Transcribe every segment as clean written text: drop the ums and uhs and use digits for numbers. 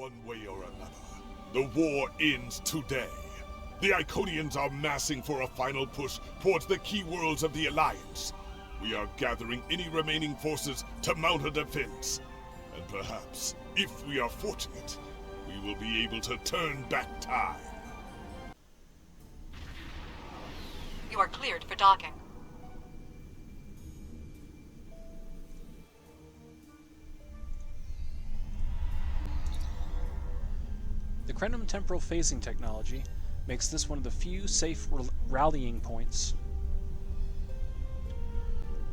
one way or another, the war ends today. The Iconians are massing for a final push towards the key worlds of the Alliance. We are gathering any remaining forces to mount a defense. And perhaps, if we are fortunate, we will be able to turn back time. You are cleared for docking. The Crenum temporal phasing technology makes this one of the few safe rallying points.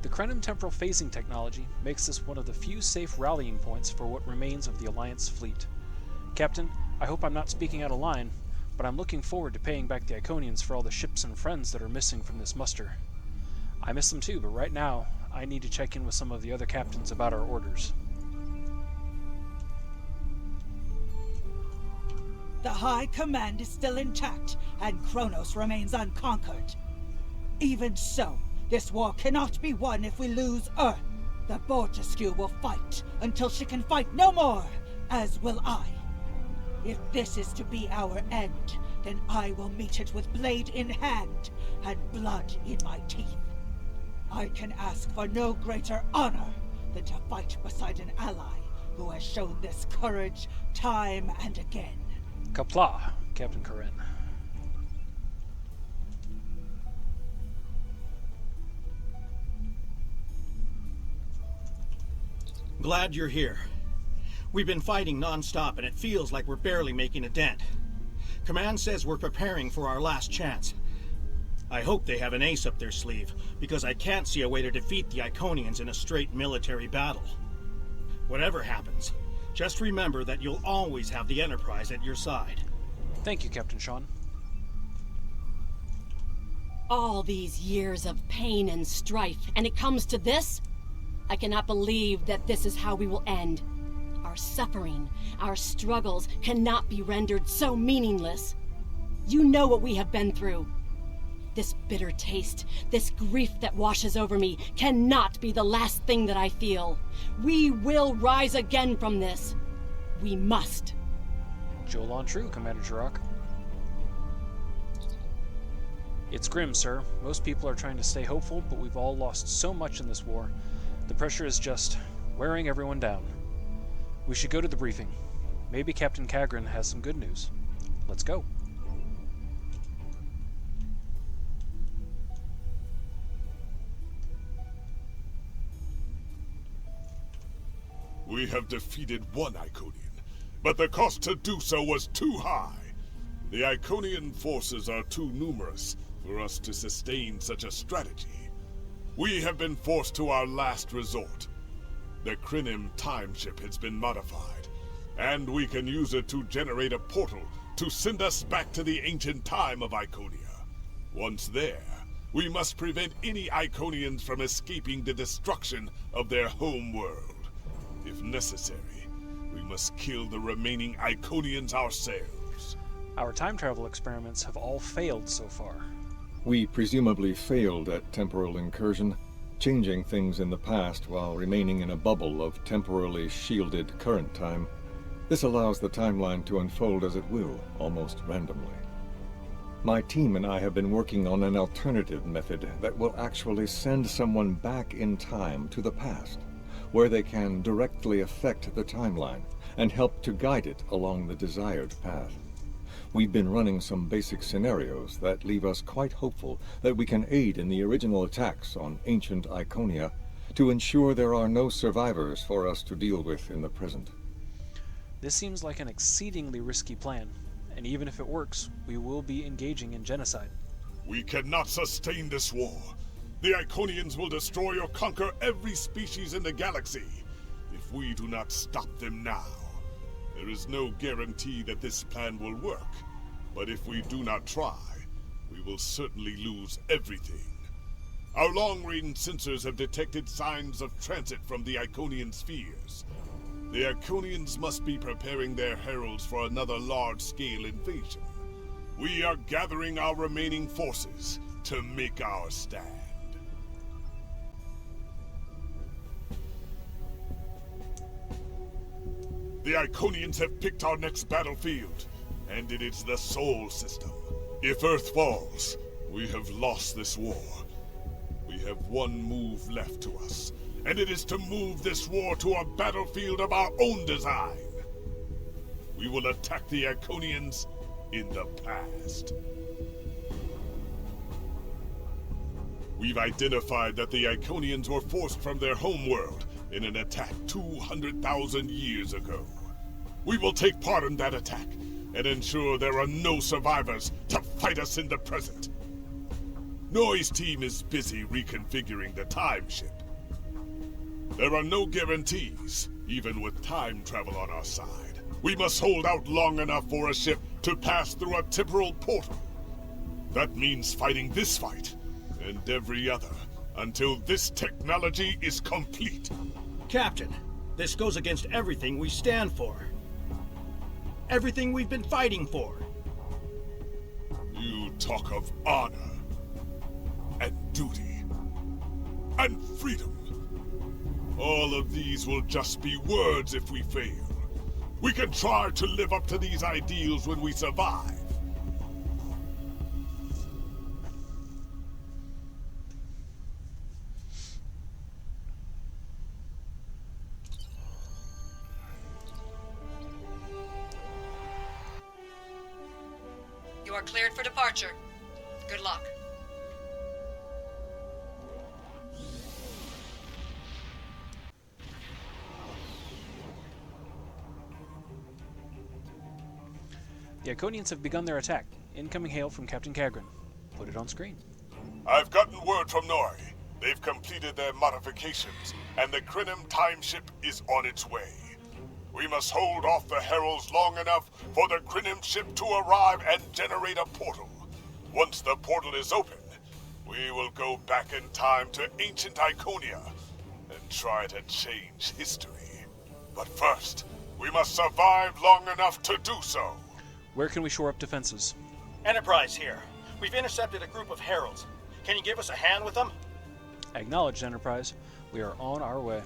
The Crenum temporal phasing technology makes this one of the few safe rallying points for what remains of the Alliance fleet. Captain, I hope I'm not speaking out of line, but I'm looking forward to paying back the Iconians for all the ships and friends that are missing from this muster. I miss them too, but right now, I need to check in with some of the other captains about our orders. The High Command is still intact, and Kronos remains unconquered. Even so, this war cannot be won if we lose Earth. The Bortesque will fight until she can fight no more, as will I. If this is to be our end, then I will meet it with blade in hand and blood in my teeth. I can ask for no greater honor than to fight beside an ally who has shown this courage time and again. Kapla, Captain Karen. Glad you're here. We've been fighting non-stop and it feels like we're barely making a dent. Command says we're preparing for our last chance. I hope they have an ace up their sleeve, because I can't see a way to defeat the Iconians in a straight military battle. Whatever happens, just remember that you'll always have the Enterprise at your side. Thank you, Captain Sean. All these years of pain and strife, and it comes to this? I cannot believe that this is how we will end. Our suffering, our struggles cannot be rendered so meaningless. You know what we have been through. This bitter taste, this grief that washes over me, cannot be the last thing that I feel. We will rise again from this. We must. Joel on true, Commander Jirok. It's grim, sir. Most people are trying to stay hopeful, but we've all lost so much in this war. The pressure is just wearing everyone down. We should go to the briefing. Maybe Captain Kagran has some good news. Let's go. We have defeated one Iconian, but the cost to do so was too high. The Iconian forces are too numerous for us to sustain such a strategy. We have been forced to our last resort. The Crenum time ship has been modified, and we can use it to generate a portal to send us back to the ancient time of Iconia. Once there, we must prevent any Iconians from escaping the destruction of their home world. If necessary, we must kill the remaining Iconians ourselves. Our time travel experiments have all failed so far. We presumably failed at temporal incursion, changing things in the past while remaining in a bubble of temporally shielded current time. This allows the timeline to unfold as it will, almost randomly. My team and I have been working on an alternative method that will actually send someone back in time to the past, where they can directly affect the timeline and help to guide it along the desired path. We've been running some basic scenarios that leave us quite hopeful that we can aid in the original attacks on ancient Iconia to ensure there are no survivors for us to deal with in the present. This seems like an exceedingly risky plan, and even if it works, we will be engaging in genocide. We cannot sustain this war. The Iconians will destroy or conquer every species in the galaxy if we do not stop them now. There is no guarantee that this plan will work, but if we do not try, we will certainly lose everything. Our long-range sensors have detected signs of transit from the Iconian spheres. The Iconians must be preparing their heralds for another large-scale invasion. We are gathering our remaining forces to make our stand. The Iconians have picked our next battlefield, and it is the Sol system. If Earth falls, we have lost this war. We have one move left to us, and it is to move this war to a battlefield of our own design. We will attack the Iconians in the past. We've identified that the Iconians were forced from their homeworld in an attack 200,000 years ago. We will take part in that attack and ensure there are no survivors to fight us in the present. Noi's team is busy reconfiguring the time ship. There are no guarantees, even with time travel on our side. We must hold out long enough for a ship to pass through a temporal portal. That means fighting this fight and every other until this technology is complete. Captain, this goes against everything we stand for. Everything we've been fighting for. You talk of honor, and duty, and freedom. All of these will just be words if we fail. We can try to live up to these ideals when we survive. You are cleared for departure. Good luck. The Iconians have begun their attack. Incoming hail from Captain Kagrin. Put it on screen. I've gotten word from Noi. They've completed their modifications, and the Krenim time ship is on its way. We must hold off the heralds long enough for the Krenim ship to arrive and generate a portal. Once the portal is open, we will go back in time to ancient Iconia and try to change history. But first, we must survive long enough to do so. Where can we shore up defenses? Enterprise here. We've intercepted a group of heralds. Can you give us a hand with them? Acknowledged, Enterprise. We are on our way.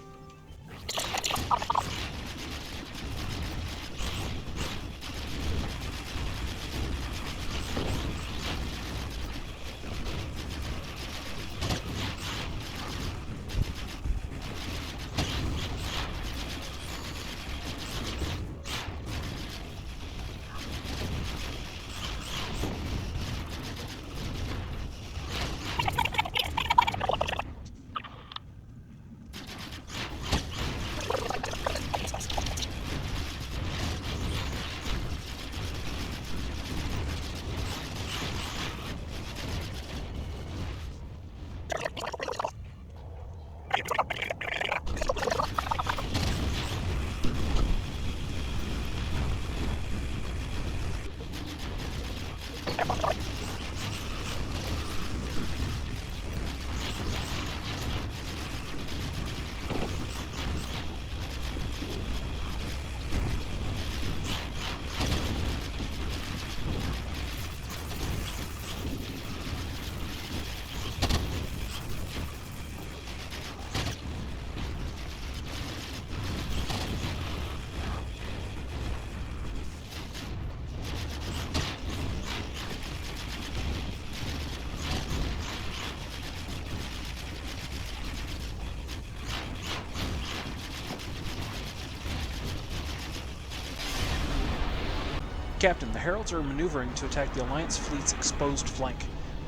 Captain, the Heralds are maneuvering to attack the Alliance fleet's exposed flank.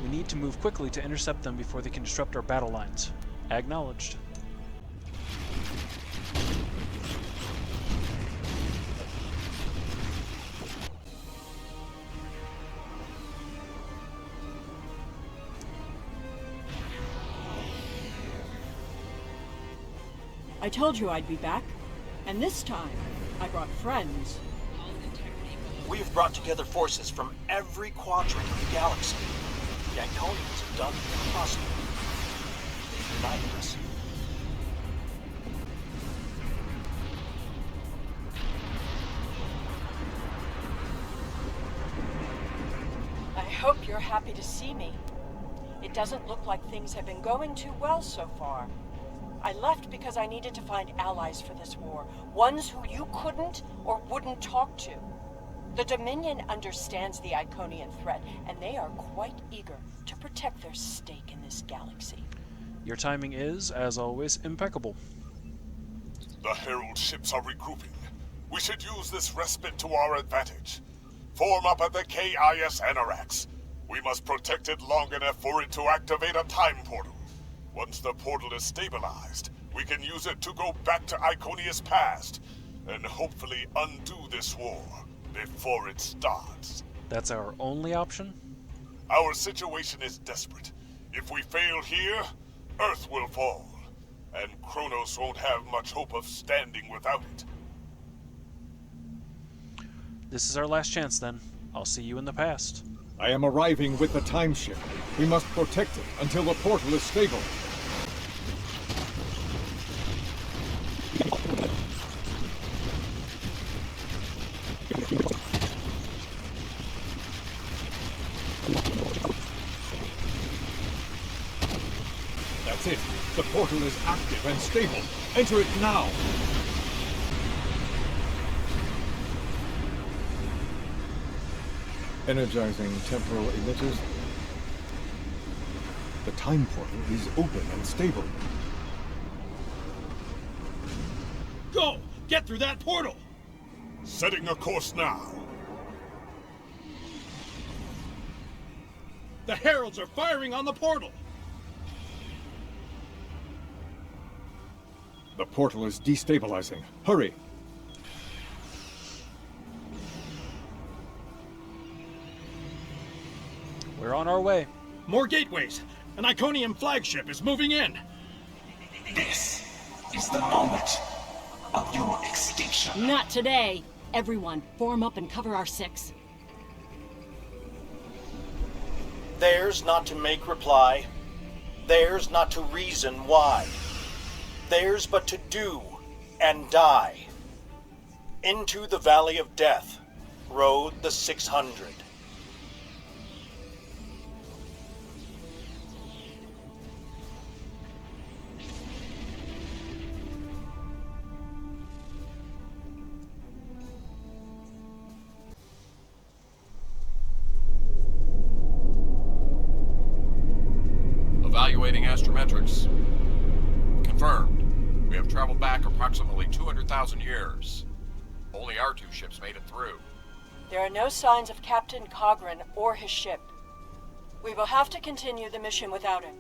We need to move quickly to intercept them before they can disrupt our battle lines. Acknowledged. I told you I'd be back, and this time I brought friends. We've brought together forces from every quadrant of the galaxy. The Iconians have done the impossible. They've united us. I hope you're happy to see me. It doesn't look like things have been going too well so far. I left because I needed to find allies for this war. Ones who you couldn't or wouldn't talk to. The Dominion understands the Iconian threat, and they are quite eager to protect their stake in this galaxy. Your timing is, as always, impeccable. The Herald ships are regrouping. We should use this respite to our advantage. Form up at the KIS Anorax. We must protect it long enough for it to activate a time portal. Once the portal is stabilized, we can use it to go back to Iconia's past, and hopefully undo this war before it starts. That's our only option? Our situation is desperate. If we fail here, Earth will fall, and Kronos won't have much hope of standing without it. This is our last chance, then. I'll see you in the past. I am arriving with the time ship. We must protect it until the portal is stable. That's it. The portal is active and stable. Enter it now. Energizing temporal emitters. The time portal is open and stable. Go! Get through that portal! Setting a course now. The Heralds are firing on the portal! The portal is destabilizing. Hurry! We're on our way. More gateways! An Iconian flagship is moving in! This is the moment of your extinction. Not today. Everyone, form up and cover our six. Theirs not to make reply. Theirs not to reason why. Theirs but to do and die. Into the Valley of Death rode the 600. Evaluating astrometrics. Confirmed. We have traveled back approximately 200,000 years. Only our two ships made it through. There are no signs of Captain Cogran or his ship. We will have to continue the mission without him.